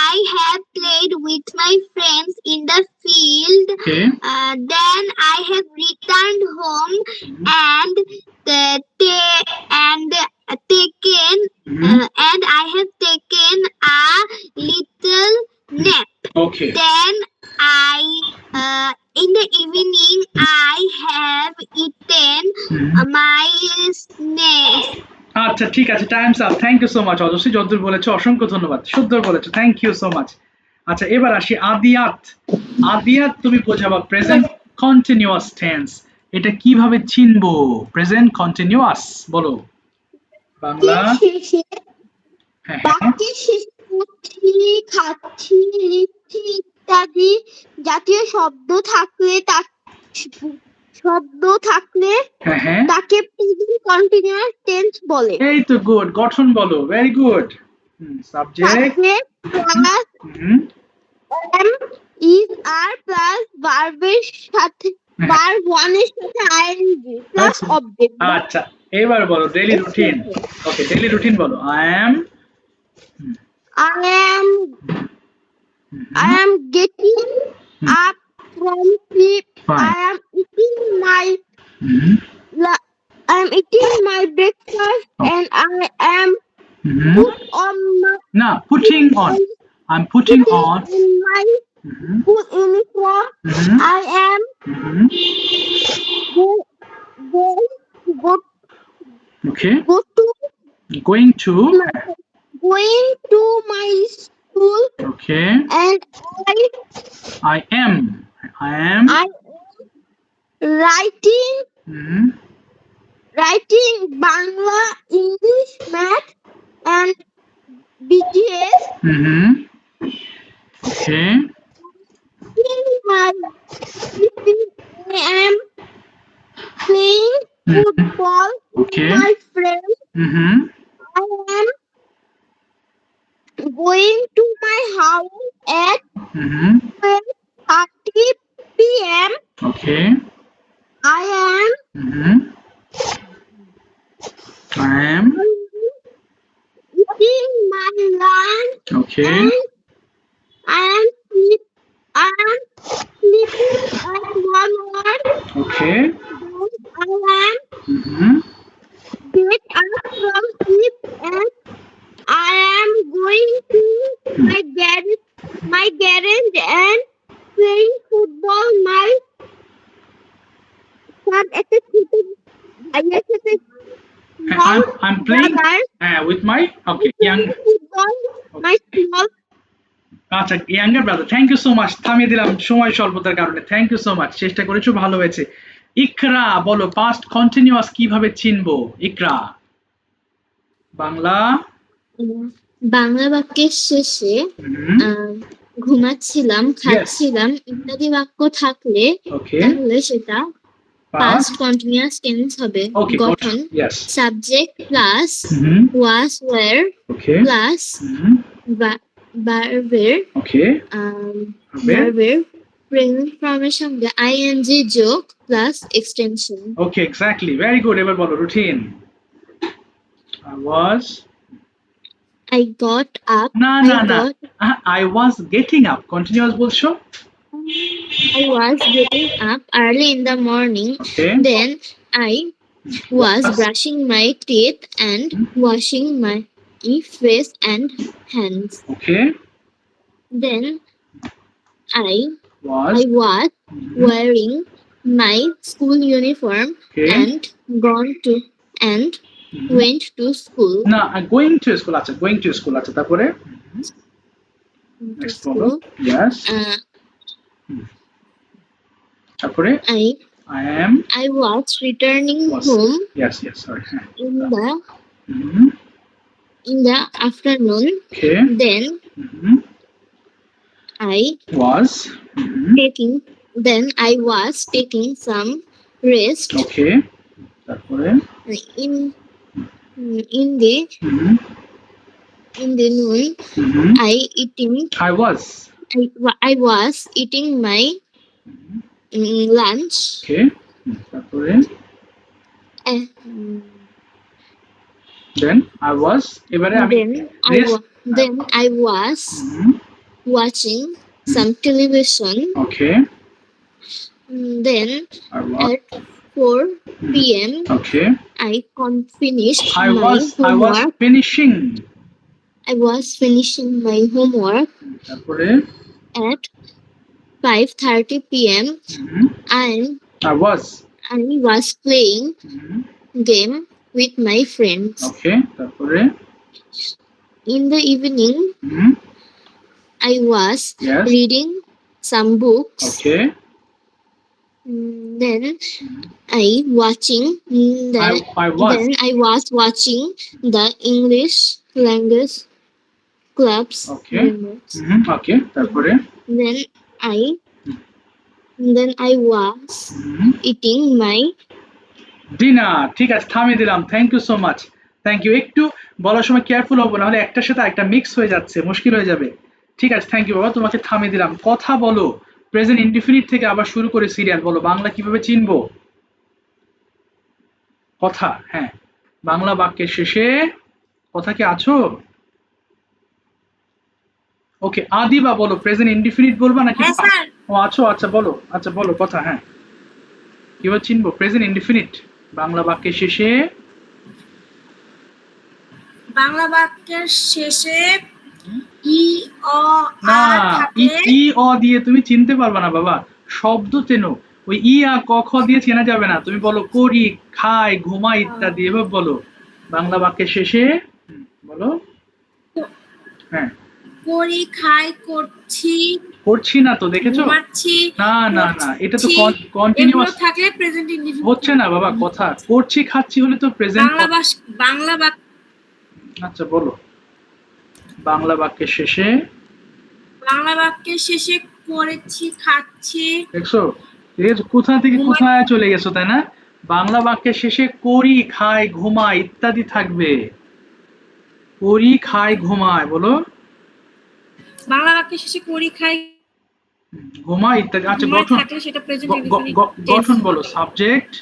I have played with my friends in the field. Okay. Then I have returned home and I have taken a little nap. Okay. Then in the evening I have eaten my snacks. আচ্ছা ঠিক আছে, times up. Thank you so much Ajasri, যতদূর বলেছো অসংখ্য ধন্যবাদ, সুন্দর বলেছো, থ্যাংক ইউ সো মাচ। আচ্ছা এবার আসি আদিয়াত। আদিয়াত তুমি বোঝাবা প্রেজেন্ট কন্টিনিউয়াস টেন্স, এটা কিভাবে চিনবো? প্রেজেন্ট কন্টিনিউয়াস বলো বাংলা। হ্যাঁ বাক্যের শেষে উঠছি, খাচ্ছি, লিখছি ইত্যাদি জাতীয় শব্দ থাকলে হ্যাঁ তাকে প্রেজেন্ট কন্টিনিউয়াস টেন্স বলে। এই তো গুড, গঠন বলো, very good. Subject plus am is are plus ভার্বের সাথে ভার্ব 1 এর সাথে ing প্লাস অবজেক্ট। আচ্ছা এবার বলো ডেইলি রুটিন। ওকে ডেইলি রুটিন বলো। I am getting up from sleep. Fine. I am eating my breakfast and I am putting on. I'm putting on in my school uniform. I am okay. going to Going to my school. Okay. And I am writing Bangla, English, Math, and BGS. Okay. I am playing football Okay. with my friends. I am going to my house at 12:30 p.m. Okay. I am eating my lunch. Okay. And I am sleeping at 1 hour. Okay. I am get up from sleep and I am going to my garage and playing football. I'm playing with my young football. My small আচ্ছা younger brother. Thank you so much, থামিয়ে দিলাম সময় স্বল্পতার কারণে। থ্যাংক ইউ সো মাচ, চেষ্টা করেছো, ভালো হয়েছে। ইকরা বলো পাস্ট কন্টিনিউয়াস কিভাবে চিনবো? ইকরা বাংলা। বাংলা বাক্যের শেষে ঘুমাচ্ছিলাম, খাচ্ছিলাম ইত্যাদি বাক্য থাকলে ওকে তাহলে সেটা পাস্ট কন্টিনিউয়াস টেন্স হবে। ওকে গঠন ইয়েস সাবজেক্ট প্লাস ওয়াজ ওয়্যার ওকে প্লাস ভার্বের ওকে প্রেজেন্ট ফর্মের সঙ্গে আইএনজি যোগ প্লাস এক্সটেনশন। ওকে এক্স্যাক্টলি ভেরি গুড। এবার বলো রুটিন। I got up. না না না I was getting up continuous বলছো। I was getting up early in the morning. Okay. Then I was brushing my teeth and washing my face and hands. Okay. Then I Was wearing my school uniform Okay. and went to school. না going to school আচ্ছা going to school আচ্ছা তারপরে next বলো। Yes. তারপরে I was returning home Yes sorry in the afternoon. Okay. Then I was taking some rest. Okay. তারপরে in the noon I was eating my lunch. Okay. তারপরে then I was এবারে আমি then I was watching some television. Okay. Then I was at 4 p.m. Okay. I finished I was finishing my homework. তারপরে At 5:30 p.m. I was playing game with my friends. Okay. তারপরে In the evening I was Yes. reading some books. Okay. Then I was watching the English language clubs. Okay. Okay. তারপরে Then I was eating my dinner. ঠিক আছে থামিয়ে দিলাম। Thank you so much. Thank you. একটু বলার সময় কেয়ারফুল হবো না হলে একটার সাথে একটা মিক্স হয়ে যাচ্ছে মুশকিল হয়ে যাবে। ঠিক আছে থ্যাংক ইউ বাবা তোমাকে থামিয়ে দিলাম। কথা বলো প্রেজেন্ট ইনডিফিনিট থেকে আবার শুরু করে সিরিয়াল বলো বাংলা কিভাবে চিনবো? কথা হ্যাঁ বাংলা বাক্যের শেষে কথা কি আছো? ওকে আদিবা বলো প্রেজেন্ট ইনডিফিনিট বলবা নাকি? ও আছো আচ্ছা বলো কথা হ্যাঁ কিভাবে চিনবো প্রেজেন্ট ইনডিফিনিট বাংলা বাক্যের শেষে? বাংলা বাক্যের শেষে ই অ না ই অ দিয়ে তুমি চিনতে পারবা না বাবা শব্দ চেনো ওই ই আ ক খ দিয়ে চেনা যাবে না। তুমি বলো করি খাই ঘুমাই ইত্যাদি এভাবে বলো বাংলা বাক্যের শেষে বলো। হ্যাঁ করি খাই করছি না তো দেখেছো? ঘুমাচ্ছি না এটা তো কন্টিনিউয়াস থাকলে প্রেজেন্ট ইনডিফিনিট হচ্ছে না বাবা কথা করছি খাচ্ছি হলে তো প্রেজেন্ট বাংলা বাক্য আচ্ছা বলো বাংলা বাক্যের শেষে করেছি খাচ্ছি দেখছো কোথা থেকে কোথায় চলে গেছো তাই না? বাংলা বাক্যের শেষে করি খাই ঘুমাই ইত্যাদি থাকবে। করি খাই ঘুমাই বলো বাংলা বাক্যের শেষে করি খাই ঘুমাই ইত্যাদি। আচ্ছা গঠন বলো সাবজেক্ট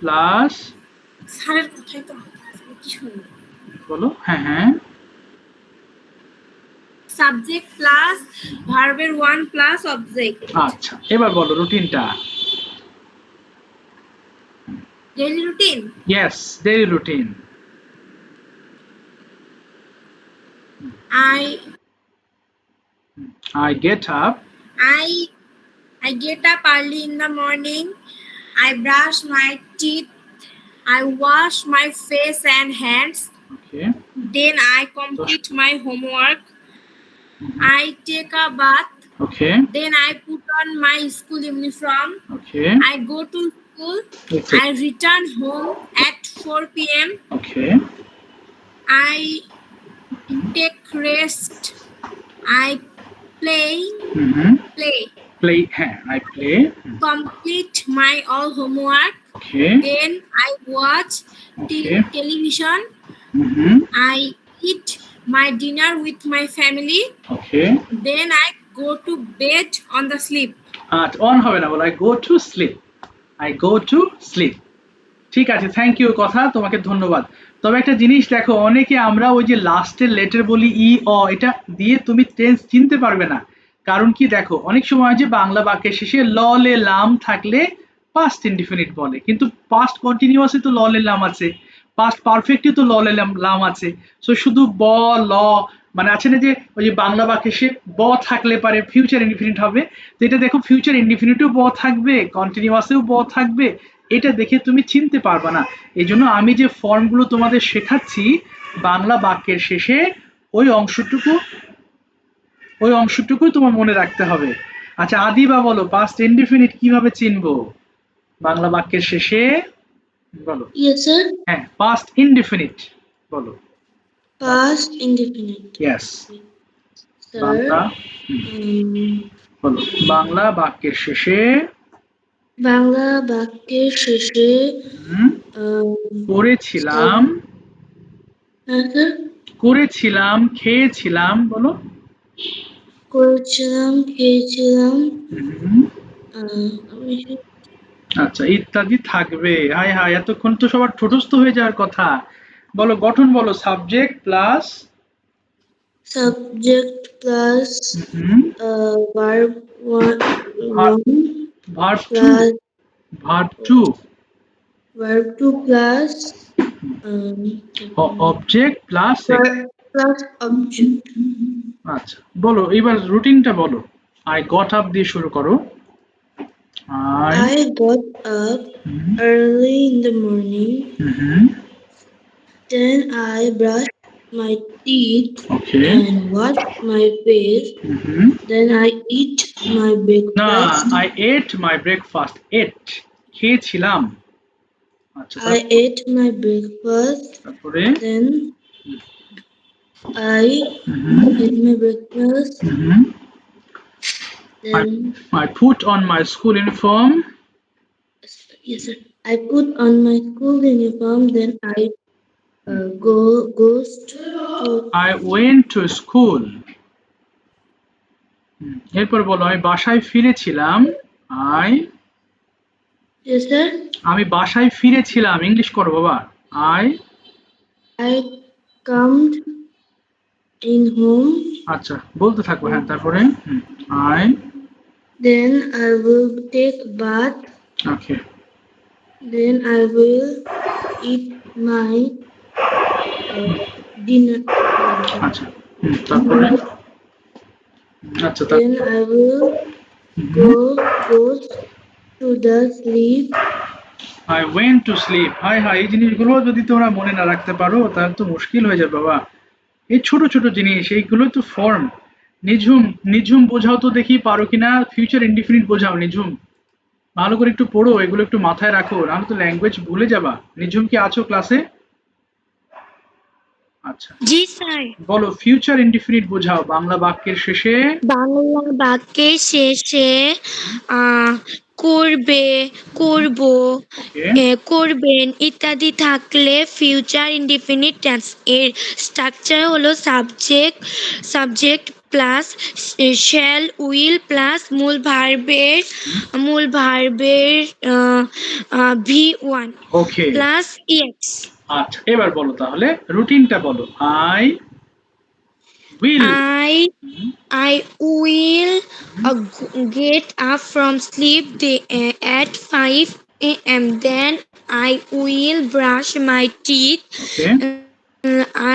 প্লাস স্যারের কথাই তো বলো হ্যাঁ সাবজেক্ট প্লাস ভার্বের 1 প্লাস অবজেক্ট। আচ্ছা এবার বলো রুটিনটা। Daily routine. Yes, daily routine. I get up. I get up early in the morning. I brush my teeth. I wash my face and hands. Okay. Then I complete my homework. I take a bath. Okay. Then I put on my school uniform. Okay. I go to school. Okay. I return home at 4 p.m. Okay. I take rest. I play. Mm-hmm. Play. Play. I play. Complete my all homework. Okay. Then I watch Okay. television. Mm-hmm. I eat my dinner with my family. Okay. Then I go to bed on the sleep. On হবে না বলো, I go to sleep. I go to sleep. ঠিক আছে, থ্যাংক ইউ কথা, তোমাকে ধন্যবাদ। তবে একটা জিনিস দেখো, অনেকে আমরা ওই যে লাস্টের লেটার বলি ই অ, এটা দিয়ে তুমি টেন্স চিনতে পারবে না। কারণ কি দেখো, অনেক সময় যে বাংলা বাক্যের শেষে ল লে লাম থাকলে পাস্ট ইনডিফিনিট বলে, কিন্তু পাস্ট কন্টিনিউয়াসে তো ল লে লাম আছে, পাস্ট পারফেক্টে তো ল লে লাম আছে। সো শুধু ব ল মানে আছে না যে ওই যে বাংলা বাক্যে সে ব থাকলে পারে ফিউচার ইনডিফিনিট হবে, তো এটা দেখো ফিউচার ইনডিফিনিটেও ব থাকবে, কন্টিনিউয়াসেও ব থাকবে, এটা দেখে তুমি চিনতে পারবে না। এই জন্য আমি যে ফর্মগুলো তোমাদের শেখাচ্ছি বাংলা বাক্যের শেষে ওই অংশটুকু তোমার মনে রাখতে হবে। আচ্ছা আদিবা বলো, পাস্ট ইনডিফিনিট কিভাবে চিনবো বাংলা বাক্যের শেষে? বলো। Yes, sir. হ্যাঁ, পাস্ট ইনডিফিনিট বলো। Past indefinite. Yes. Sir. Bangla um, বলো, বাংলা বাক্যের শেষে বাংলা বাক্যের শেষে করেছিলাম, হ্যাঁ স্যার, করেছিলাম, খেয়েছিলাম বলো। করেছিলাম, খেয়েছিলাম, হুম, আমি আচ্ছা ইত্যাদি থাকবে। হায় হায়, এতক্ষণ তো সবার ঠোঁটস্থ হয়ে যাওয়ার কথা। বলো গঠন বলো, subject plus subject plus verb verb two, plus verb two, verb two plus object plus plus object. আচ্ছা বলো এবার রুটিনটা বলো। আই গট আপ দিয়ে শুরু করো। I got up early in the morning. Then I brushed my teeth and washed my face. Then I eat my breakfast. I ate my breakfast. খেয়েছিলাম। আচ্ছা I ate my breakfast. তারপরে Then I ate my breakfast. Then I put on my school uniform. yes sir. I put on my school uniform. Then I goes to. I went to school. এরপর বলো, আমি বাসায় ফিরেছিলাম। Yes sir. আমি বাসায় ফিরেছিলাম, ইংলিশ করো বাবা। I come in home. আচ্ছা বলতে থাকবো, হ্যাঁ তারপরে Then I will take bath. Okay. Then I will eat my dinner. আচ্ছা তারপরে আচ্ছা Then I will go to the sleep. I went to sleep. হায় হায়, এই জিনিসগুলো যদি তোমরা মনে না রাখতে পারো তাহলে তো মুশকিল হয়ে যাবে বাবা। এই ছোট ছোট জিনিস, এইগুলো তো ফর্ম। নিঝুম বোঝাও তো দেখি পারো কিনা, ফিউচার ইনডিফিনিট বোঝাও নিঝুম, ভালো করে একটু পড়ো, এগুলো একটু মাথায় রাখো, নাহলে তো ল্যাঙ্গুয়েজ ভুলে যাবা। নিঝুম কি আছো ক্লাসে? আচ্ছা জি স্যার। বলো ফিউচার ইনডিফিনিট বোঝাও বাংলা বাক্যের শেষে। বাংলা বাক্যের শেষে করবে, করব, করবেন ইত্যাদি থাকলে ফিউচার ইনডিফিনিট টেন্স। এর স্ট্রাকচার হলো subject plus shall will plus মূল ভার্বের V1 ওকে প্লাস EX। আচ্ছা এবার বলো তাহলে রুটিনটা বলো। I will get up from sleep at 5 a.m. Then I will brush my teeth. Okay.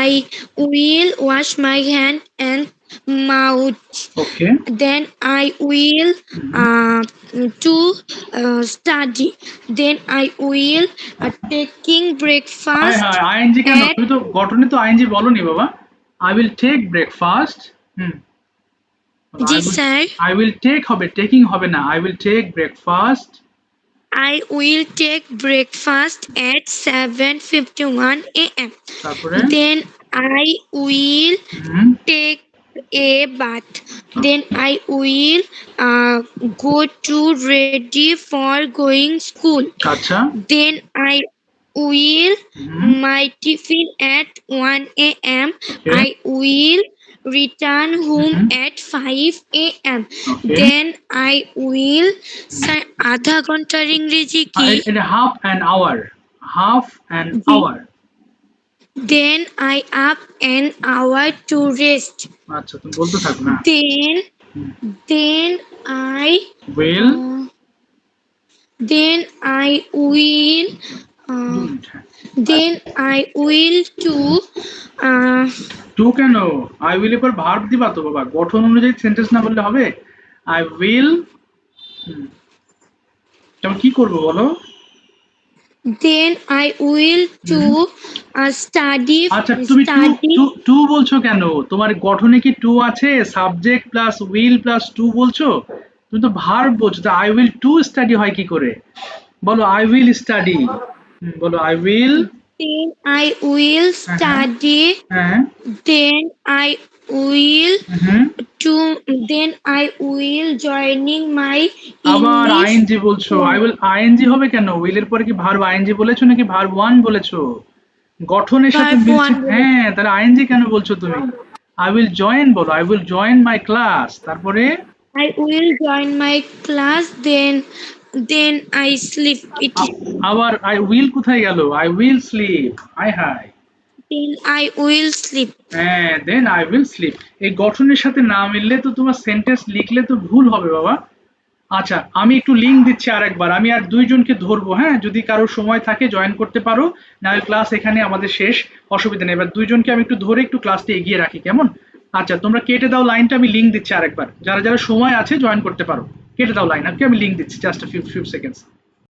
I will wash my hand and mouth. Okay. Then I will study. Then I will taking breakfast. ING কেন? তুমি তো গঠনে তো আইএনজি বলনি বাবা। I will take breakfast. G sir. I will take হবে, taking হবে না। I will take breakfast. I will take breakfast at 7:51 a.m. তারপরে Then I will hmm, take a bath. Then I will go to ready for going school. আচ্ছা, Then I will hmm, my tiffin at 1 a.m. okay, I will return home hmm, at 5 a.m. okay. Then I will আধা ঘন্টার ইংরেজি কি? এটা half an hour, half an G. hour. Then I up an hour to rest. আচ্ছা, তুমি বলতে থাকো না। Then I Will uh, then I will 2 uh, minute, হ্যাঁ। then I will to uh, to কেন? আই উইল এর পর ভার্ব দিবা তো বাবা, গঠন অনুযায়ী সেন্টেন্স না বললে হবে? আই উইল, তাহলে কি করবো বলো? then I will to study আচ্ছা, তুমি টু study টু টু বলছো কেন? তোমার গঠনে কি টু আছে? Subject plus will plus to বলছো? তুমি তো ভার্ব বলছো, তো আই উইল টু স্টাডি হয় কি করে? বলো আই উইল স্টাডি। বলো I will. then I will study হ্যাঁ, then I will hmm, to then I will joining my আবার English আইএনজি বলছো। আই উইল আইএনজি হবে কেন? উইল এর পরে কি ভার্ব আইএনজি বলেছো নাকি ভার্ব ওয়ান বলেছো? গঠনের সাথে verb মিলছে, 1 বলে। হ্যাঁ, তাহলে আইএনজি কেন বলছো তুমি? আই উইল জয়েন বলো, I will join my class, তারপরে I will join my class then I sleep it আবার আই উইল কোথায় গেল? I will slip, high high. then I will sleep. হ্যাঁ, দেন আই উইল স্লিপ। এই গঠনের সাথে না মিললে তো তোমার সেন্টেন্স লিখলে তো ভুল হবে বাবা। আচ্ছা, আমি একটু লিংক দিচ্ছি আরেকবার, আমি আর দুইজনকে ধরবো, হ্যাঁ, যদি কারো সময় থাকে জয়েন করতে পারো, না হয় ক্লাস এখানে আমাদের শেষ, অসুবিধা নেই। এবার দুইজনকে আমি একটু ধরে একটু ক্লাসটা এগিয়ে রাখি, কেমন? আচ্ছা, তোমরা কেটে দাও লাইনটা, আমি লিংক দিচ্ছি আরেকবার, যারা যারা সময় আছে জয়েন করতে পারো। কেটে দাও লাইন, আমি লিংক দিচ্ছি, জাস্ট ফিউ সেকেন্ডস।